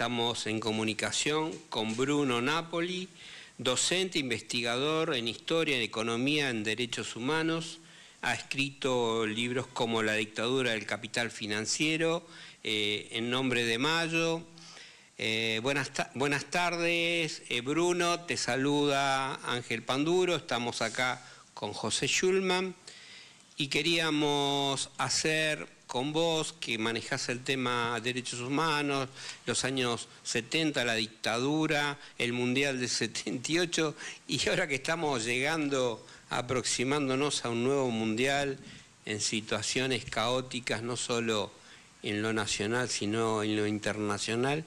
Estamos en comunicación con Bruno Napoli, docente, investigador en Historia, en Economía, en Derechos Humanos. Ha escrito libros como La dictadura del capital financiero, En nombre de Mayo. Buenas tardes, Bruno, te saluda Ángel Panduro, estamos acá con José Schulman y queríamos hacer con vos, que manejás el tema derechos humanos, los años 70, la dictadura, el Mundial del 78, y ahora que estamos llegando, aproximándonos a un nuevo Mundial en situaciones caóticas, no solo en lo nacional, sino en lo internacional,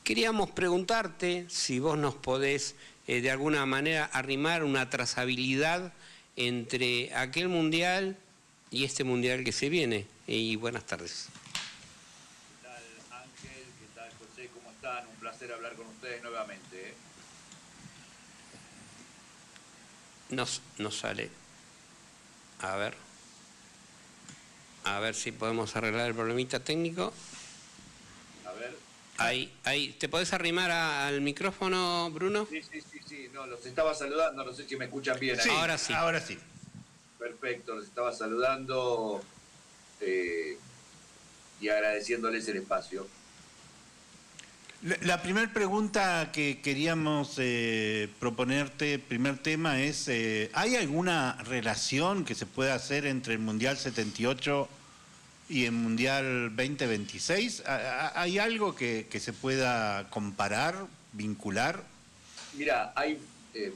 queríamos preguntarte si vos nos podés de alguna manera arrimar una trazabilidad entre aquel Mundial y este Mundial que se viene. Y buenas tardes. ¿Qué tal, Ángel? ¿Qué tal, José? ¿Cómo están? Un placer hablar con ustedes nuevamente. Nos sale. A ver si podemos arreglar el problemita técnico. A ver. Ahí. ¿Te podés arrimar al micrófono, Bruno? Sí. No, los estaba saludando. No sé si me escuchan bien. Sí, ahora sí. Ahora sí. Perfecto, los estaba saludando y agradeciéndoles el espacio. La primera pregunta que queríamos proponerte, primer tema, es ¿hay alguna relación que se pueda hacer entre el Mundial 78 y el Mundial 2026? ¿Hay algo que se pueda comparar, vincular? Mira, hay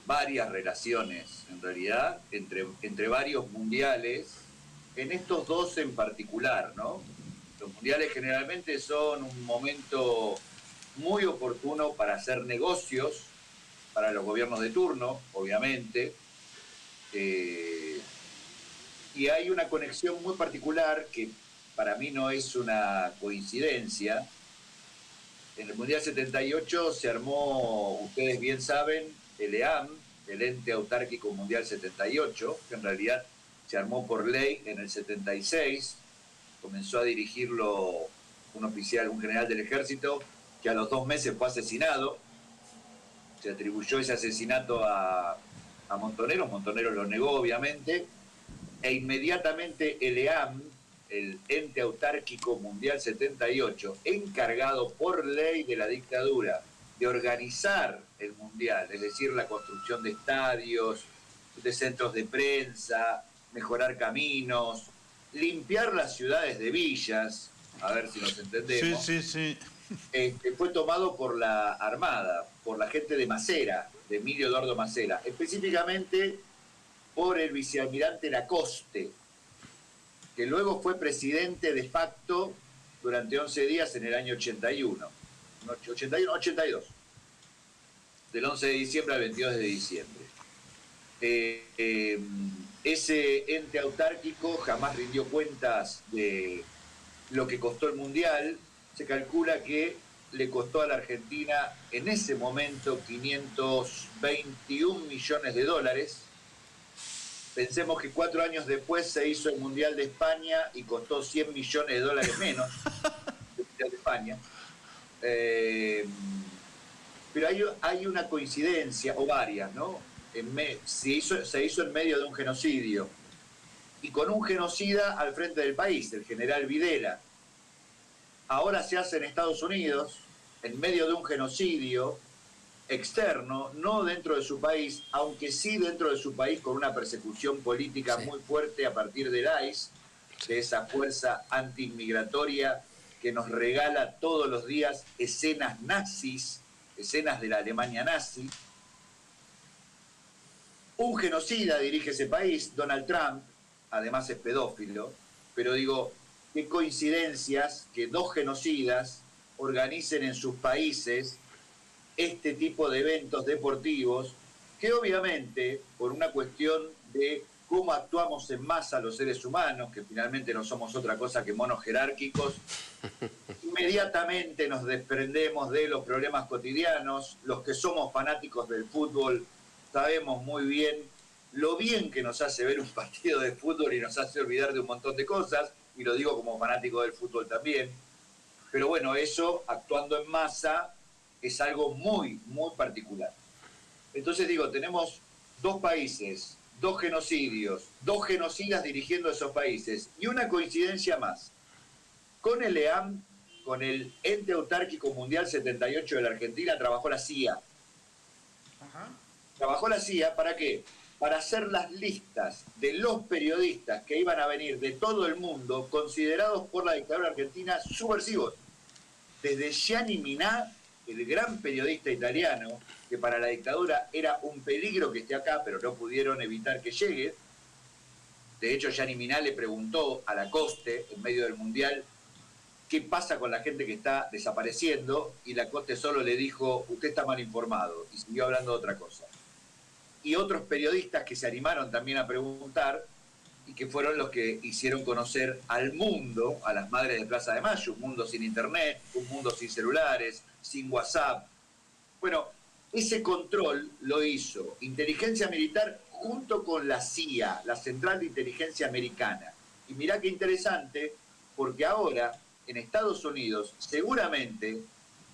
varias relaciones, en realidad, entre varios mundiales, en estos dos en particular, ¿no? Los mundiales generalmente son un momento muy oportuno para hacer negocios, para los gobiernos de turno, obviamente, y hay una conexión muy particular que para mí no es una coincidencia. En el Mundial 78 se armó, ustedes bien saben, el EAM, el Ente Autárquico Mundial 78, que en realidad se armó por ley en el 76, comenzó a dirigirlo un general del ejército, que a los 2 meses fue asesinado. Se atribuyó ese asesinato a Montoneros. Montoneros lo negó, obviamente, e inmediatamente el EAM, el Ente Autárquico Mundial 78, encargado por ley de la dictadura de organizar el Mundial, es decir, la construcción de estadios, de centros de prensa, mejorar caminos, limpiar las ciudades de villas, a ver si nos entendemos. Sí. Fue tomado por la Armada, por la gente de Macera, de Emilio Eduardo Macera, específicamente por el vicealmirante Lacoste, que luego fue presidente de facto durante 11 días en el año 82, del 11 de diciembre al 22 de diciembre. Ese ente autárquico jamás rindió cuentas de lo que costó el Mundial. Se calcula que le costó a la Argentina en ese momento 521 millones de dólares. Pensemos que 4 años después se hizo el Mundial de España y costó 100 millones de dólares menos el Mundial de España. Pero hay una coincidencia, o varias, ¿no? Se hizo en medio de un genocidio y con un genocida al frente del país, el general Videla. Ahora se hace en Estados Unidos, en medio de un genocidio externo, no dentro de su país, aunque sí dentro de su país con una persecución política muy fuerte a partir del ICE, de esa fuerza antiinmigratoria que nos regala todos los días escenas nazis, escenas de la Alemania nazi. Un genocida dirige ese país, Donald Trump, además es pedófilo, pero digo, qué coincidencias que dos genocidas organicen en sus países este tipo de eventos deportivos, que obviamente, por una cuestión de cómo actuamos en masa los seres humanos, que finalmente no somos otra cosa que monos jerárquicos, inmediatamente nos desprendemos de los problemas cotidianos. Los que somos fanáticos del fútbol sabemos muy bien lo bien que nos hace ver un partido de fútbol y nos hace olvidar de un montón de cosas, y lo digo como fanático del fútbol también. Pero bueno, eso, actuando en masa, es algo muy, muy particular. Entonces digo, tenemos dos países, dos genocidios, dos genocidas dirigiendo esos países, y una coincidencia más. Con el EAM, con el Ente Autárquico Mundial 78 de la Argentina, trabajó la CIA. Ajá. Trabajó la CIA, ¿para qué? Para hacer las listas de los periodistas que iban a venir de todo el mundo, considerados por la dictadura argentina subversivos. Desde Gianni Minà, el gran periodista italiano, que para la dictadura era un peligro que esté acá, pero no pudieron evitar que llegue. De hecho, Gianni Minà le preguntó a Lacoste, en medio del Mundial, qué pasa con la gente que está desapareciendo, y Lacoste solo le dijo, usted está mal informado, y siguió hablando de otra cosa. Y otros periodistas que se animaron también a preguntar, y que fueron los que hicieron conocer al mundo, a las madres de Plaza de Mayo, un mundo sin internet, un mundo sin celulares, sin WhatsApp. Bueno, ese control lo hizo inteligencia militar junto con la CIA, la Central de Inteligencia Americana. Y mirá qué interesante, porque ahora en Estados Unidos seguramente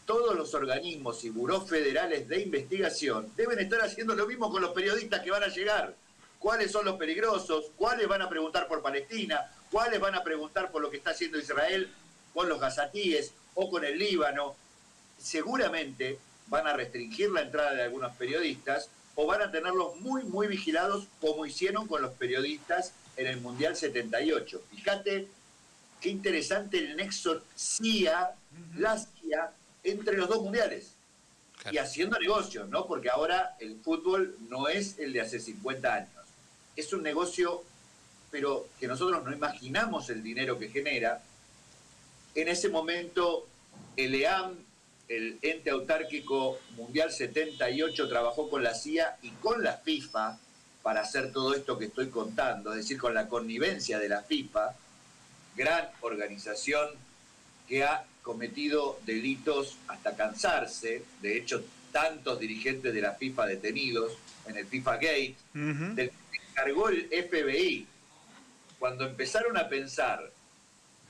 todos los organismos y burós federales de investigación deben estar haciendo lo mismo con los periodistas que van a llegar. ¿Cuáles son los peligrosos? ¿Cuáles van a preguntar por Palestina? ¿Cuáles van a preguntar por lo que está haciendo Israel con los gazatíes o con el Líbano? Seguramente van a restringir la entrada de algunos periodistas o van a tenerlos muy, muy vigilados, como hicieron con los periodistas en el Mundial 78. Fíjate qué interesante el nexo CIA, la CIA, entre los dos mundiales. Claro. Y haciendo negocios, ¿no? Porque ahora el fútbol no es el de hace 50 años. Es un negocio, pero que nosotros no imaginamos el dinero que genera. En ese momento, el EAM, el Ente Autárquico Mundial 78, trabajó con la CIA y con la FIFA para hacer todo esto que estoy contando, es decir, con la connivencia de la FIFA, gran organización que ha cometido delitos hasta cansarse. De hecho, tantos dirigentes de la FIFA detenidos en el FIFA Gate, del que se encargó el FBI. Cuando empezaron a pensar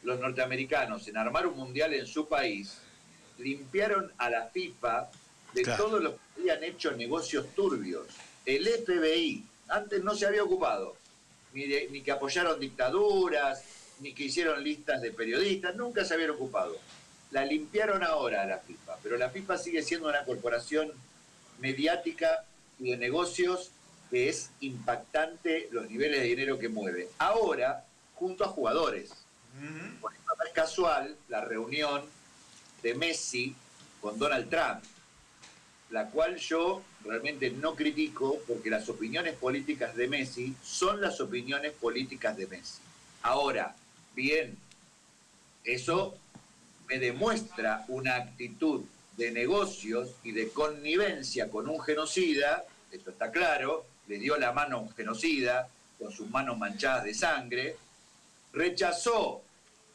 los norteamericanos en armar un mundial en su país, limpiaron a la FIFA de todos los que habían hecho negocios turbios. El FBI antes no se había ocupado, ni que apoyaron dictaduras, ni que hicieron listas de periodistas, nunca se habían ocupado. La limpiaron ahora a la FIFA, pero la FIFA sigue siendo una corporación mediática y de negocios que es impactante los niveles de dinero que mueve. Ahora, junto a jugadores. Por ejemplo, no es casual la reunión de Messi con Donald Trump, la cual yo realmente no critico, porque las opiniones políticas de Messi son las opiniones políticas de Messi. Ahora, bien, eso me demuestra una actitud de negocios y de connivencia con un genocida, esto está claro, le dio la mano a un genocida con sus manos manchadas de sangre, rechazó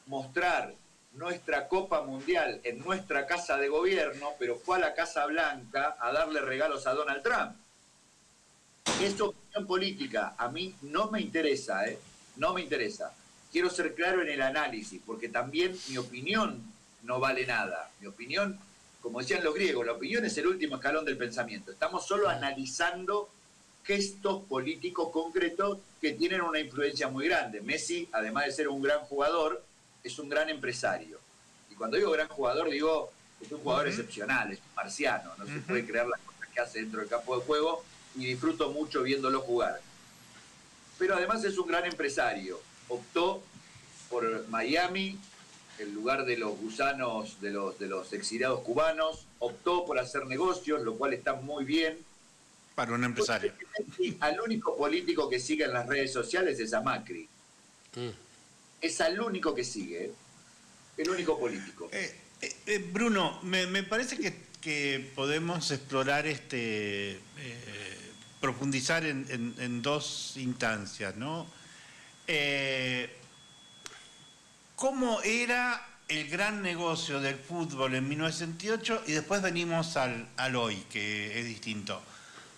mostrar nuestra Copa Mundial en nuestra casa de gobierno, pero fue a la Casa Blanca a darle regalos a Donald Trump. Esa opinión política a mí no me interesa, no me interesa. Quiero ser claro en el análisis, porque también mi opinión no vale nada. Mi opinión, como decían los griegos, la opinión es el último escalón del pensamiento. Estamos solo analizando gestos políticos concretos que tienen una influencia muy grande. Messi, además de ser un gran jugador, es un gran empresario. Y cuando digo gran jugador, digo que es un jugador excepcional, es un marciano, no se puede creer las cosas que hace dentro del campo de juego, y disfruto mucho viéndolo jugar. Pero además es un gran empresario. Optó por Miami, el lugar de los gusanos, de los exiliados cubanos, optó por hacer negocios, lo cual está muy bien. Para un empresario. Al único político que sigue en las redes sociales es a Macri. Es al único que sigue, el único político. Bruno, me parece que podemos explorar profundizar en dos instancias, ¿no? ¿Cómo era el gran negocio del fútbol en 1978? Y después venimos al hoy, que es distinto.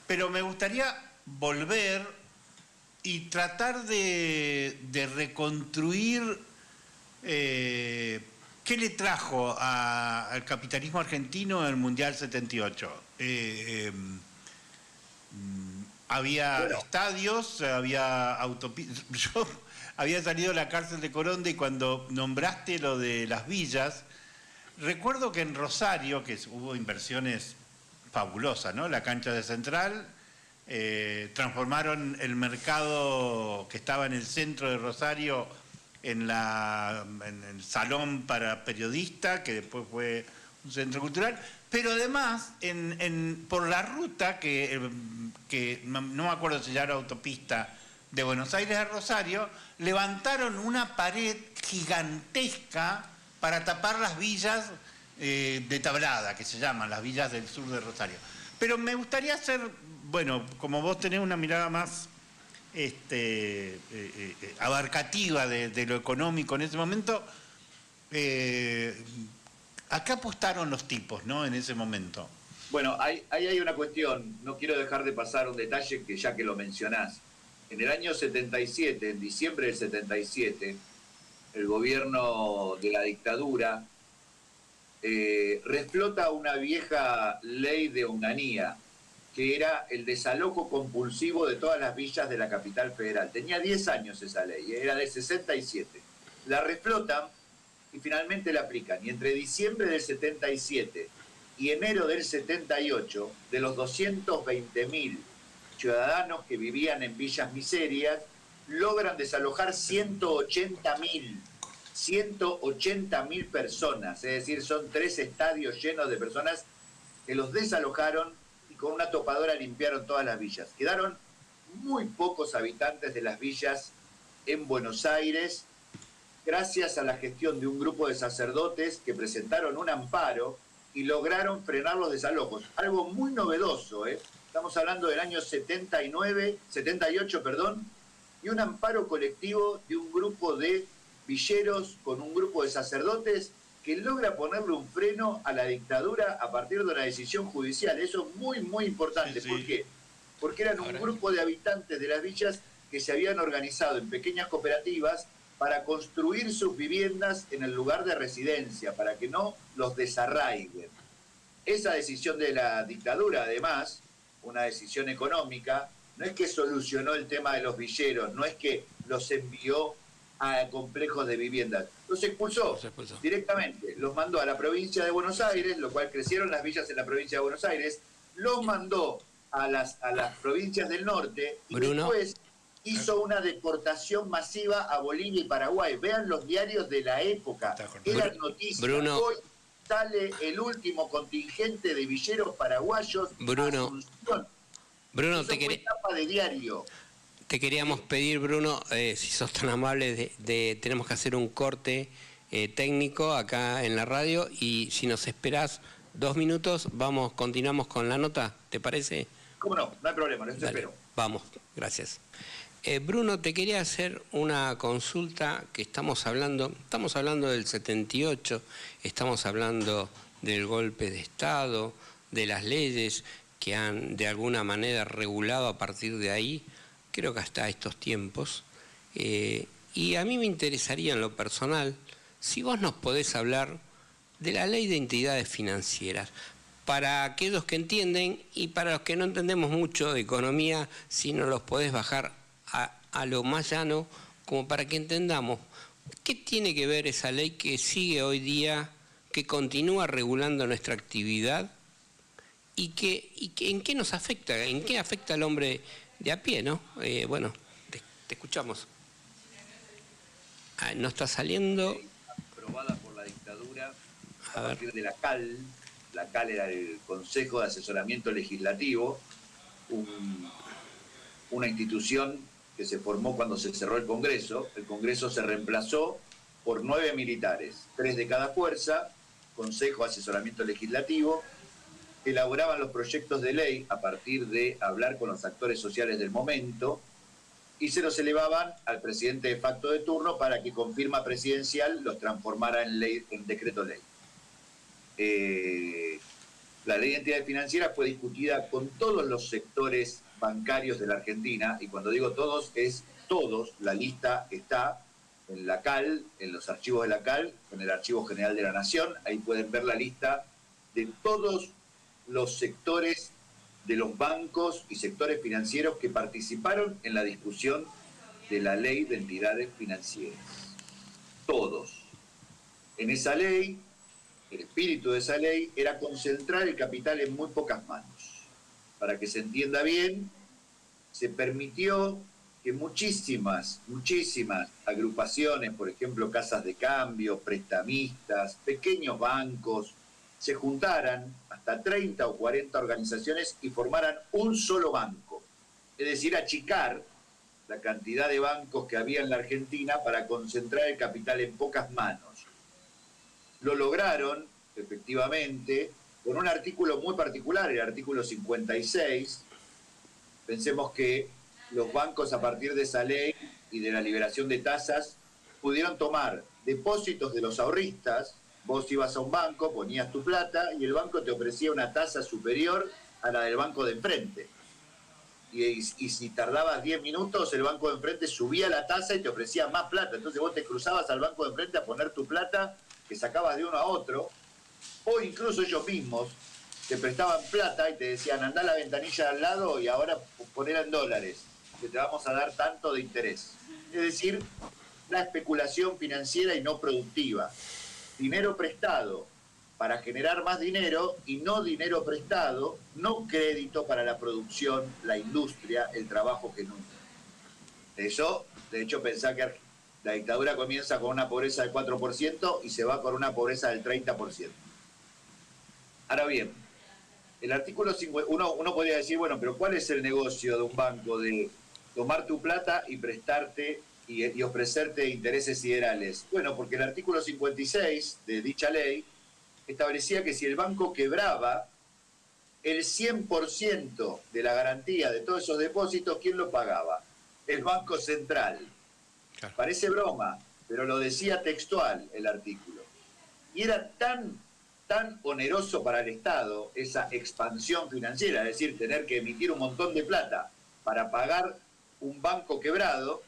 Pero me gustaría volver y tratar de reconstruir qué ¿qué le trajo al capitalismo argentino el Mundial 78? Había estadios, había autopistas. Yo había salido de la cárcel de Coronda y cuando nombraste lo de las villas, recuerdo que en Rosario, que hubo inversiones fabulosas, ¿no? La cancha de Central, transformaron el mercado que estaba en el centro de Rosario en el salón para periodistas, que después fue un centro cultural, pero además por la ruta que no me acuerdo si ya era autopista de Buenos Aires a Rosario, levantaron una pared gigantesca para tapar las villas de Tablada, que se llaman las villas del sur de Rosario. Pero me gustaría hacer, bueno, como vos tenés una mirada más abarcativa de lo económico en ese momento, ¿a qué apostaron los tipos, no, en ese momento? Bueno, ahí hay una cuestión, no quiero dejar de pasar un detalle que ya que lo mencionás. En el año 77, en diciembre del 77, el gobierno de la dictadura reflota una vieja ley de Onganía, que era el desalojo compulsivo de todas las villas de la capital federal. Tenía 10 años esa ley, era de 67. La reflotan y finalmente la aplican. Y entre diciembre del 77 y enero del 78, de los 220.000 ciudadanos que vivían en villas miserias, logran desalojar 180.000 personas, es decir, son 3 estadios llenos de personas que los desalojaron y con una topadora limpiaron todas las villas. Quedaron muy pocos habitantes de las villas en Buenos Aires, gracias a la gestión de un grupo de sacerdotes que presentaron un amparo y lograron frenar los desalojos. Algo muy novedoso, Estamos hablando del año 78, y un amparo colectivo de un grupo de villeros con un grupo de sacerdotes que logra ponerle un freno a la dictadura a partir de una decisión judicial. Eso es muy, muy importante. Sí. ¿Por qué? Porque eran un grupo de habitantes de las villas que se habían organizado en pequeñas cooperativas para construir sus viviendas en el lugar de residencia, para que no los desarraiguen. Esa decisión de la dictadura, además, una decisión económica, no es que solucionó el tema de los villeros, no es que los envió a complejos de viviendas, los expulsó directamente, los mandó a la provincia de Buenos Aires, lo cual crecieron las villas en la provincia de Buenos Aires, los mandó a las provincias del norte y después hizo una deportación masiva a Bolivia y Paraguay. Vean los diarios de la época, eran noticias. Hoy sale el último contingente de villeros paraguayos a Asunción. Bruno, etapa de diario. Te queríamos pedir, Bruno, si sos tan amable, tenemos que hacer un corte técnico acá en la radio y si nos esperás 2 minutos, continuamos con la nota, ¿te parece? ¿Cómo no? No hay problema, les espero. Vamos, gracias. Bruno, te quería hacer una consulta que estamos hablando del 78, estamos hablando del golpe de Estado, de las leyes que han de alguna manera regulado a partir de ahí, creo que hasta estos tiempos, y a mí me interesaría en lo personal, si vos nos podés hablar de la ley de entidades financieras, para aquellos que entienden y para los que no entendemos mucho de economía, si nos los podés bajar a lo más llano, como para que entendamos qué tiene que ver esa ley que sigue hoy día, que continúa regulando nuestra actividad y en qué nos afecta, en qué afecta al hombre de a pie, ¿no? Bueno, te escuchamos. No está saliendo. Aprobada por la dictadura a partir de la CAL. La CAL era el Consejo de Asesoramiento Legislativo, una institución que se formó cuando se cerró el Congreso. El Congreso se reemplazó por 9 militares, 3 de cada fuerza, Consejo de Asesoramiento Legislativo, que elaboraban los proyectos de ley a partir de hablar con los actores sociales del momento y se los elevaban al presidente de facto de turno para que con firma presidencial los transformara en decreto ley. La ley de entidades financieras fue discutida con todos los sectores bancarios de la Argentina, y cuando digo todos, es todos, la lista está, en la CAL, en los archivos de la CAL, en el Archivo General de la Nación. Ahí pueden ver la lista de todos los sectores de los bancos y sectores financieros que participaron en la discusión de la ley de entidades financieras. Todos. En esa ley, el espíritu de esa ley era concentrar el capital en muy pocas manos. Para que se entienda bien, se permitió que muchísimas agrupaciones, por ejemplo, casas de cambio, prestamistas, pequeños bancos, se juntaran hasta 30 o 40 organizaciones y formaran un solo banco. Es decir, achicar la cantidad de bancos que había en la Argentina para concentrar el capital en pocas manos. Lo lograron, efectivamente, con un artículo muy particular, el artículo 56. Pensemos que los bancos, a partir de esa ley y de la liberación de tasas, pudieron tomar depósitos de los ahorristas. Vos ibas a un banco, ponías tu plata y el banco te ofrecía una tasa superior a la del banco de enfrente. Y si tardabas 10 minutos, el banco de enfrente subía la tasa y te ofrecía más plata. Entonces vos te cruzabas al banco de enfrente a poner tu plata que sacabas de uno a otro, o incluso ellos mismos te prestaban plata y te decían, andá a la ventanilla al lado y ahora ponela en dólares, que te vamos a dar tanto de interés. Es decir, la especulación financiera y no productiva. Dinero prestado para generar más dinero y no dinero prestado, no crédito para la producción, la industria, el trabajo genuino. Eso, de hecho, pensá que la dictadura comienza con una pobreza del 4% y se va con una pobreza del 30%. Ahora bien, el artículo 50, uno podría decir, bueno, pero ¿cuál es el negocio de un banco de tomar tu plata y prestarte y ofrecerte intereses siderales? Bueno, porque el artículo 56 de dicha ley establecía que si el banco quebraba, el 100% de la garantía de todos esos depósitos, ¿quién lo pagaba? El Banco Central. Claro. Parece broma, pero lo decía textual el artículo. Y era tan oneroso para el Estado esa expansión financiera, es decir, tener que emitir un montón de plata para pagar un banco quebrado,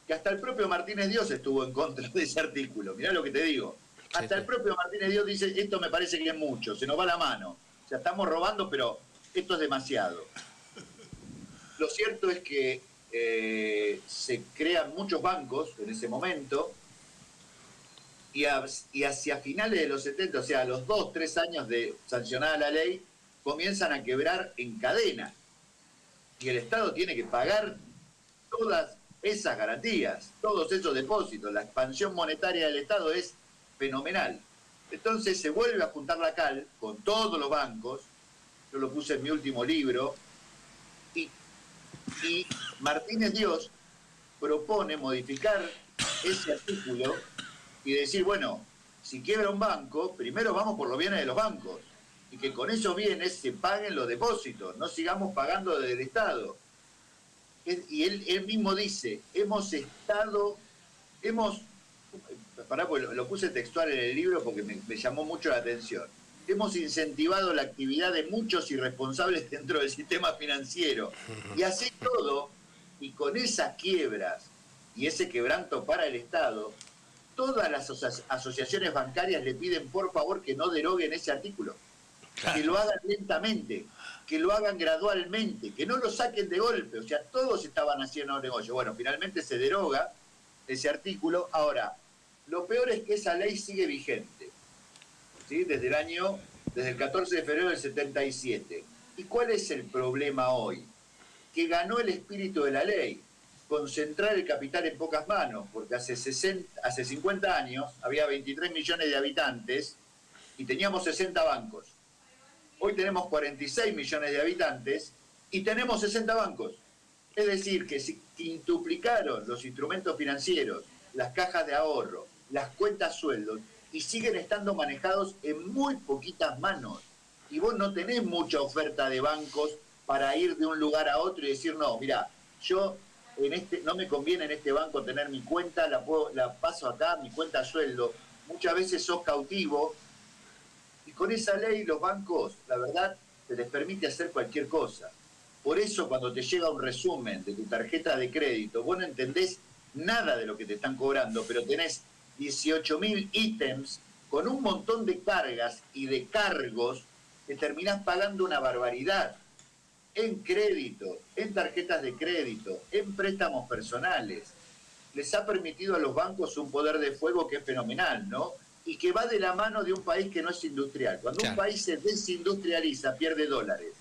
que hasta el propio Martínez Dios estuvo en contra de ese artículo. Mirá lo que te digo. Hasta el propio Martínez Dios dice, esto me parece que es mucho, se nos va la mano. O sea, estamos robando, pero esto es demasiado. Lo cierto es que se crean muchos bancos en ese momento y hacia finales de los 70, o sea, a los 2-3 años de sancionada la ley, comienzan a quebrar en cadena. Y el Estado tiene que pagar todas esas garantías, todos esos depósitos. La expansión monetaria del Estado es fenomenal. Entonces se vuelve a juntar la CAL con todos los bancos, yo lo puse en mi último libro, y Martínez Dios propone modificar ese artículo y decir, bueno, si quiebra un banco, primero vamos por los bienes de los bancos, y que con esos bienes se paguen los depósitos, no sigamos pagando desde el Estado. Y él mismo dice, pará, pues lo puse textual en el libro porque me llamó mucho la atención. Hemos incentivado la actividad de muchos irresponsables dentro del sistema financiero. Y así todo, y con esas quiebras y ese quebranto para el Estado, todas las asociaciones bancarias le piden por favor que no deroguen ese artículo. Claro. Que lo hagan lentamente, que lo hagan gradualmente, que no lo saquen de golpe. O sea, todos estaban haciendo negocio. Bueno, finalmente se deroga ese artículo. Ahora, lo peor es que esa ley sigue vigente, ¿sí? Desde el 14 de febrero del 77. ¿Y cuál es el problema hoy? Que ganó el espíritu de la ley, concentrar el capital en pocas manos, porque hace 50 años había 23 millones de habitantes y teníamos 60 bancos. Hoy tenemos 46 millones de habitantes y tenemos 60 bancos. Es decir, que se quintuplicaron los instrumentos financieros, las cajas de ahorro, las cuentas sueldos, y siguen estando manejados en muy poquitas manos. Y vos no tenés mucha oferta de bancos para ir de un lugar a otro y decir, no, mira, yo no me conviene en este banco tener mi cuenta, la paso acá, mi cuenta sueldo. Muchas veces sos cautivo, y con esa ley los bancos, la verdad, se les permite hacer cualquier cosa. Por eso cuando te llega un resumen de tu tarjeta de crédito, vos no entendés nada de lo que te están cobrando, pero tenés 18.000 ítems con un montón de cargas y de cargos que terminás pagando una barbaridad en crédito, en tarjetas de crédito, en préstamos personales. Les ha permitido a los bancos un poder de fuego que es fenomenal, ¿no? Y que va de la mano de un país que no es industrial. Cuando un país se desindustrializa, pierde dólares.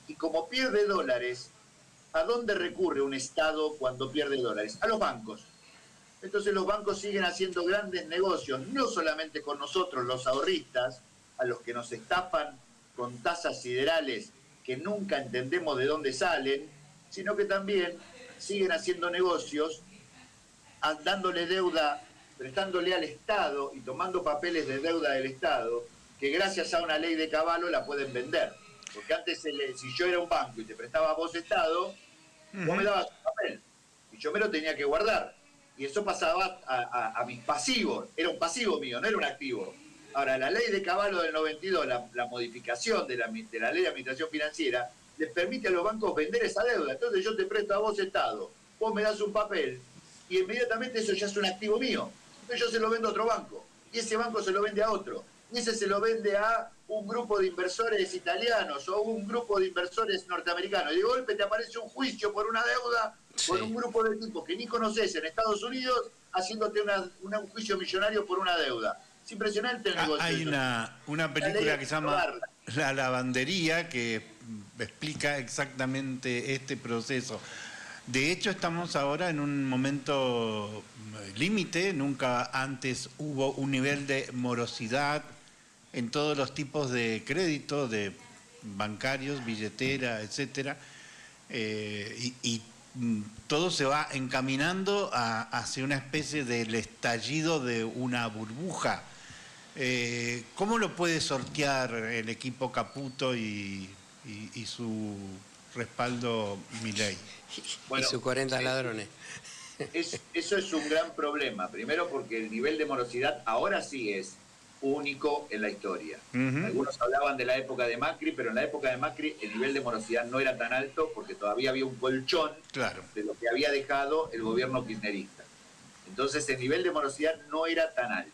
Y como pierde dólares, ¿a dónde recurre un Estado cuando pierde dólares? A los bancos. Entonces los bancos siguen haciendo grandes negocios, no solamente con nosotros, los ahorristas, a los que nos estafan con tasas siderales que nunca entendemos de dónde salen, sino que también siguen haciendo negocios, dándole deuda, prestándole al Estado y tomando papeles de deuda del Estado, que gracias a una ley de Cavallo la pueden vender. Porque antes, si yo era un banco y te prestaba a vos Estado, vos me dabas un papel y yo me lo tenía que guardar. Y eso pasaba a mis pasivos. Era un pasivo mío, no era un activo. Ahora, la ley de Cavallo del 92, la modificación de la ley de administración financiera, les permite a los bancos vender esa deuda. Entonces yo te presto a vos Estado, vos me das un papel y inmediatamente eso ya es un activo mío. Entonces yo se lo vendo a otro banco y ese banco se lo vende a otro. Y ese se lo vende a un grupo de inversores italianos o un grupo de inversores norteamericanos. Y de golpe te aparece un juicio por una deuda con un grupo de tipos que ni conoces en Estados Unidos haciéndote un juicio millonario por una deuda. Es impresionante el negocio. Hay una película que se llama La Lavandería que explica exactamente este proceso. De hecho, estamos ahora en un momento límite. Nunca antes hubo un nivel de morosidad en todos los tipos de crédito, de bancarios, billetera, etcétera. Y todo se va encaminando hacia una especie del estallido de una burbuja. ¿Cómo lo puede sortear el equipo Caputo y su respaldo Milei? Bueno, y sus 40 ladrones. Eso es un gran problema. Primero porque el nivel de morosidad ahora sí es único en la historia. Algunos hablaban de la época de Macri, pero en la época de Macri el nivel de morosidad no era tan alto porque todavía había un colchón de lo que había dejado el gobierno kirchnerista. Entonces el nivel de morosidad no era tan alto.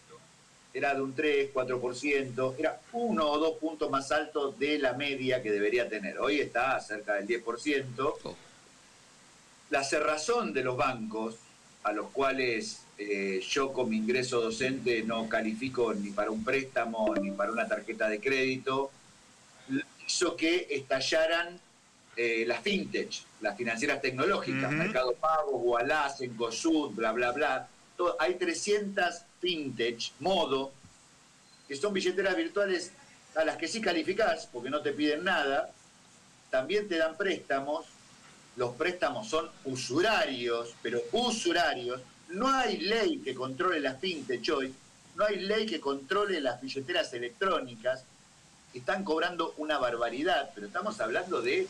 Era de un 3, 4%, era 1 o 2 puntos más alto de la media que debería tener. Hoy está cerca del 10%. La cerrazón de los bancos, a los cuales yo con mi ingreso docente no califico ni para un préstamo ni para una tarjeta de crédito, hizo que estallaran las fintech, las financieras tecnológicas, Mercado Pago, Ualá, Cencosud, bla, bla, bla. Hay 300 fintech, modo, que son billeteras virtuales a las que sí calificás, porque no te piden nada, también te dan préstamos. Los préstamos son usurarios, pero usurarios. No hay ley que controle las fintech hoy, no hay ley que controle las billeteras electrónicas, que están cobrando una barbaridad, pero estamos hablando de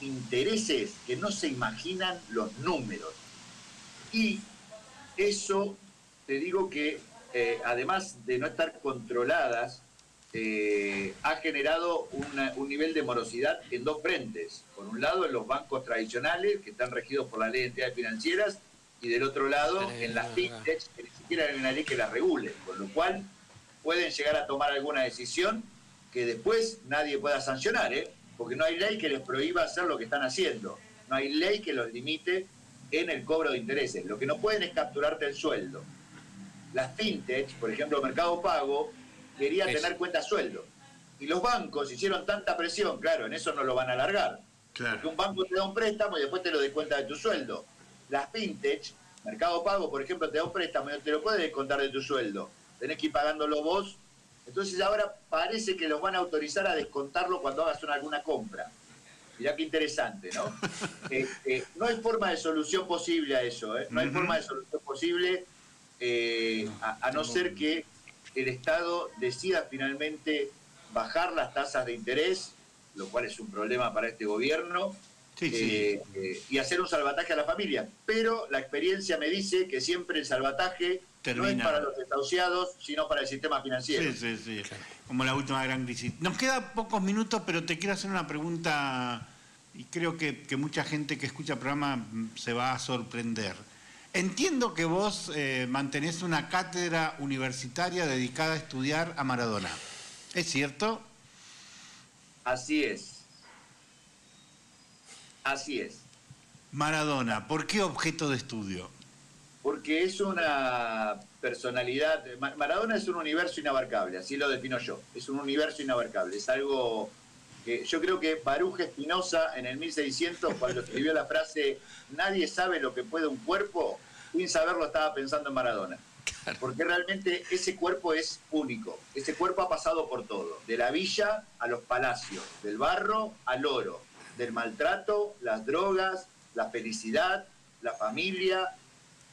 intereses que no se imaginan los números. Y eso, te digo que además de no estar controladas, ha generado un nivel de morosidad en dos frentes. Por un lado, en los bancos tradicionales, que están regidos por la ley de entidades financieras, y del otro lado, en las fintech, que ni siquiera hay una ley que las regule, con lo cual pueden llegar a tomar alguna decisión que después nadie pueda sancionar, porque no hay ley que les prohíba hacer lo que están haciendo, no hay ley que los limite en el cobro de intereses. Lo que no pueden es capturarte el sueldo. Las fintech, por ejemplo, Mercado Pago, quería tener cuenta sueldo. Y los bancos hicieron tanta presión, claro, en eso no lo van a alargar. Porque un banco te da un préstamo y después te lo descuenta de tu sueldo. Las fintech, Mercado Pago, por ejemplo, te da un préstamo y no te lo puede descontar de tu sueldo. Tenés que ir pagándolo vos. Entonces ahora parece que los van a autorizar a descontarlo cuando hagas alguna compra. Mirá qué interesante, ¿no? No hay forma de solución posible a eso, No hay forma de solución posible a no ser que el Estado decida finalmente bajar las tasas de interés, lo cual es un problema para este gobierno, y hacer un salvataje a la familia. Pero la experiencia me dice que siempre el salvataje no es para los desahuciados, sino para el sistema financiero. Sí. Como la última gran crisis. Nos quedan pocos minutos, pero te quiero hacer una pregunta y creo que mucha gente que escucha el programa se va a sorprender. Entiendo que vos mantenés una cátedra universitaria dedicada a estudiar a Maradona. ¿Es cierto? Así es. Así es. Maradona, ¿por qué objeto de estudio? Porque es una personalidad. Maradona es un universo inabarcable, así lo defino yo. Es un universo inabarcable. Es algo que yo creo que Baruch Spinoza en el 1600, cuando escribió la frase "nadie sabe lo que puede un cuerpo", sin saberlo estaba pensando en Maradona. Porque realmente ese cuerpo es único. Ese cuerpo ha pasado por todo. De la villa a los palacios, del barro al oro, del maltrato, las drogas, la felicidad, la familia,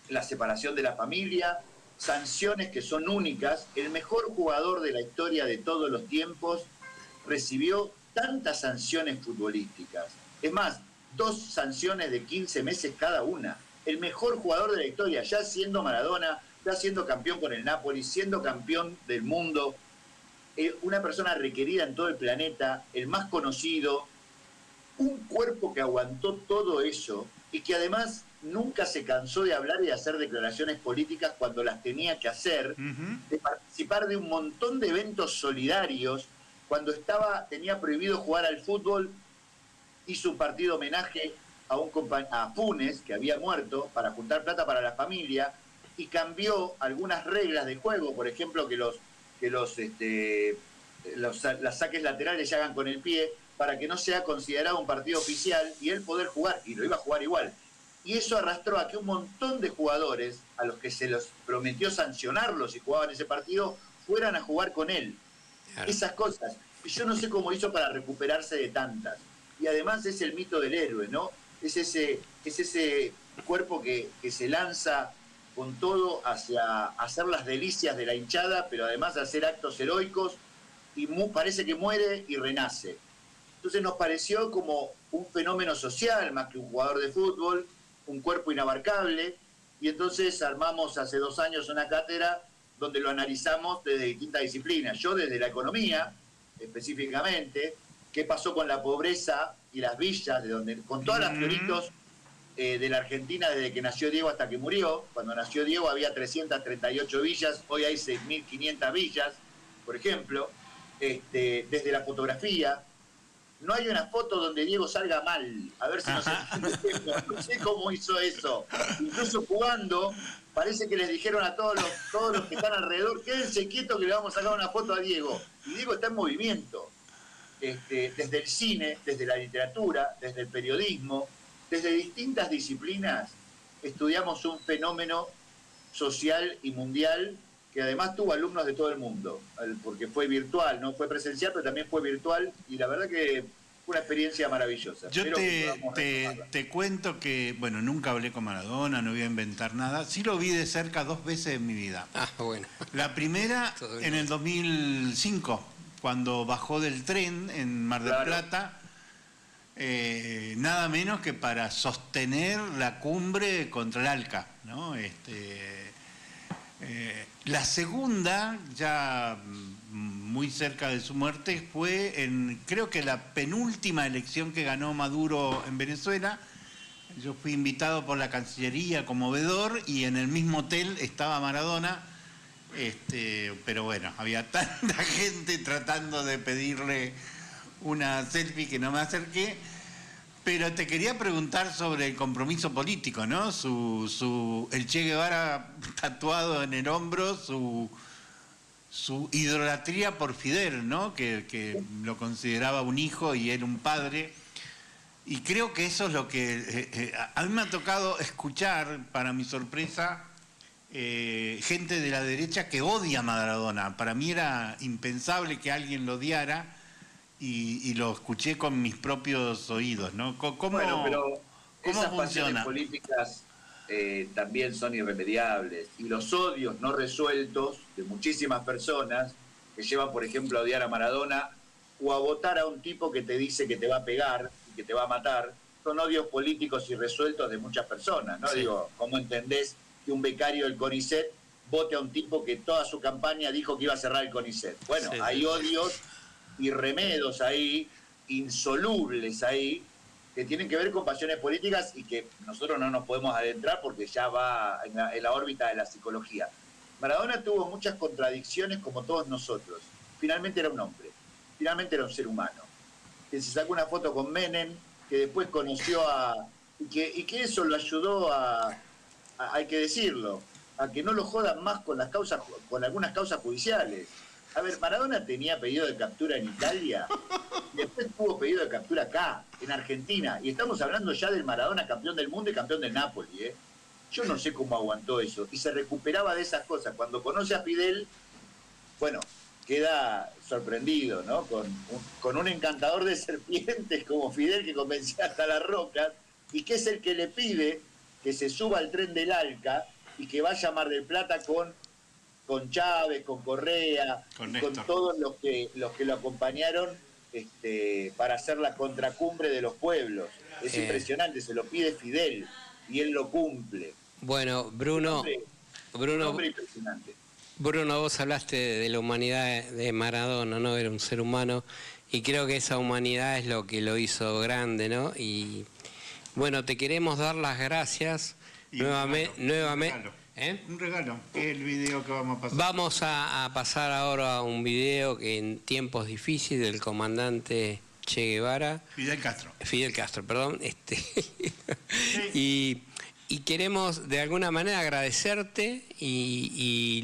la separación de la familia, sanciones que son únicas. El mejor jugador de la historia de todos los tiempos recibió tantas sanciones futbolísticas. Es más, 2 sanciones de 15 meses cada una. El mejor jugador de la historia, ya siendo Maradona, ya siendo campeón con el Napoli, siendo campeón del mundo, una persona requerida en todo el planeta, el más conocido, un cuerpo que aguantó todo eso y que además nunca se cansó de hablar y de hacer declaraciones políticas cuando las tenía que hacer, de participar de un montón de eventos solidarios. Cuando tenía prohibido jugar al fútbol, hizo un partido homenaje a Funes, que había muerto, para juntar plata para la familia, y cambió algunas reglas de juego, por ejemplo, que las saques laterales se hagan con el pie, para que no sea considerado un partido oficial y él poder jugar, y lo iba a jugar igual. Y eso arrastró a que un montón de jugadores, a los que se los prometió sancionarlos si jugaban ese partido, fueran a jugar con él. Claro. Esas cosas. Y yo no sé cómo hizo para recuperarse de tantas. Y además es el mito del héroe, ¿no? Es ese cuerpo que se lanza con todo hacia hacer las delicias de la hinchada, pero además hacer actos heroicos, y parece que muere y renace. Entonces nos pareció como un fenómeno social más que un jugador de fútbol, un cuerpo inabarcable, y entonces armamos hace 2 años una cátedra donde lo analizamos desde distintas disciplinas. Yo desde la economía, específicamente, qué pasó con la pobreza y las villas, con todas las floritos de la Argentina desde que nació Diego hasta que murió. Cuando nació Diego había 338 villas, hoy hay 6.500 villas, por ejemplo. Desde la fotografía, no hay una foto donde Diego salga mal, a ver si nos entiende. No sé cómo hizo eso. Incluso jugando, parece que les dijeron a todos los que están alrededor: quédense quietos que le vamos a sacar una foto a Diego. Y Diego está en movimiento. Desde el cine, desde la literatura, desde el periodismo, desde distintas disciplinas, estudiamos un fenómeno social y mundial que además tuvo alumnos de todo el mundo, porque fue virtual, no fue presencial, pero también fue virtual, y la verdad que fue una experiencia maravillosa. Yo te cuento que, bueno, nunca hablé con Maradona, no voy a inventar nada. Sí lo vi de cerca 2 veces en mi vida. Ah, bueno. La primera en el 2005, cuando bajó del tren en Mar del Plata, nada menos que para sostener la cumbre contra el ALCA, ¿no? La segunda, ya muy cerca de su muerte, fue creo que la penúltima elección que ganó Maduro en Venezuela. Yo fui invitado por la Cancillería como vedor y en el mismo hotel estaba Maradona, pero bueno, había tanta gente tratando de pedirle una selfie que no me acerqué. Pero te quería preguntar sobre el compromiso político, ¿no? El Che Guevara tatuado en el hombro, su idolatría por Fidel, ¿no? Que lo consideraba un hijo y él un padre. Y creo que eso es lo que a mí me ha tocado escuchar, para mi sorpresa, gente de la derecha que odia a Maradona. Para mí era impensable que alguien lo odiara. Y lo escuché con mis propios oídos, ¿no? Bueno, pero esas funciona? pasiones políticas también son irremediables, y los odios no resueltos de muchísimas personas que llevan, por ejemplo, a odiar a Maradona o a votar a un tipo que te dice que te va a pegar y que te va a matar, son odios políticos irresueltos de muchas personas, ¿no? Sí. Digo, ¿cómo entendés que un becario del CONICET vote a un tipo que toda su campaña dijo que iba a cerrar el CONICET? Bueno, sí, hay odios y remedos ahí, insolubles ahí, que tienen que ver con pasiones políticas y que nosotros no nos podemos adentrar porque ya va en la órbita de la psicología. Maradona tuvo muchas contradicciones como todos nosotros. Finalmente era un hombre, finalmente era un ser humano, que se sacó una foto con Menem, que después conoció y que eso lo ayudó hay que decirlo, a que no lo jodan más con las causas, con algunas causas judiciales. A ver, Maradona tenía pedido de captura en Italia, y después tuvo pedido de captura acá, en Argentina, y estamos hablando ya del Maradona campeón del mundo y campeón del Napoli, ¿eh? Yo no sé cómo aguantó eso, y se recuperaba de esas cosas. Cuando conoce a Fidel, bueno, queda sorprendido, ¿no? Con un encantador de serpientes como Fidel, que convencía hasta las rocas, y que es el que le pide que se suba al tren del ALCA y que vaya a Mar del Plata con Chávez, con Correa, con todos los que lo acompañaron para hacer la contracumbre de los pueblos. Es impresionante, se lo pide Fidel y él lo cumple. Bueno, Bruno, un hombre impresionante. Bruno, vos hablaste de la humanidad de Maradona, ¿no? Era un ser humano y creo que esa humanidad es lo que lo hizo grande, ¿no? Y bueno, te queremos dar las gracias nuevamente. Un regalo, que es el video que vamos a pasar. Vamos a pasar ahora a un video que en tiempos difíciles del comandante Che Guevara. Fidel Castro, perdón. Sí. Y queremos de alguna manera agradecerte y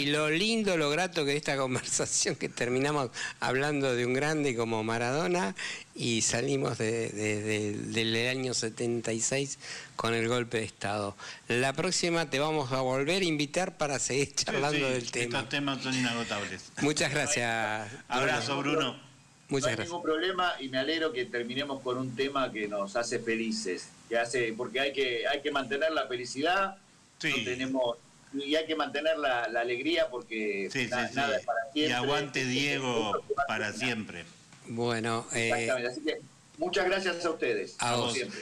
lo lindo, lo grato que de esta conversación que terminamos hablando de un grande como Maradona y salimos del año 76 con el golpe de Estado. La próxima te vamos a volver a invitar para seguir charlando del tema. Estos temas son inagotables. Muchas gracias. Abrazo, Bruno. No hay ningún problema y me alegro que terminemos con un tema que nos hace felices, porque hay que mantener la felicidad, y hay que mantener la alegría porque nada es para siempre. Y aguante Diego para siempre. Bueno, exactamente, así que muchas gracias a ustedes. A vos. Siempre.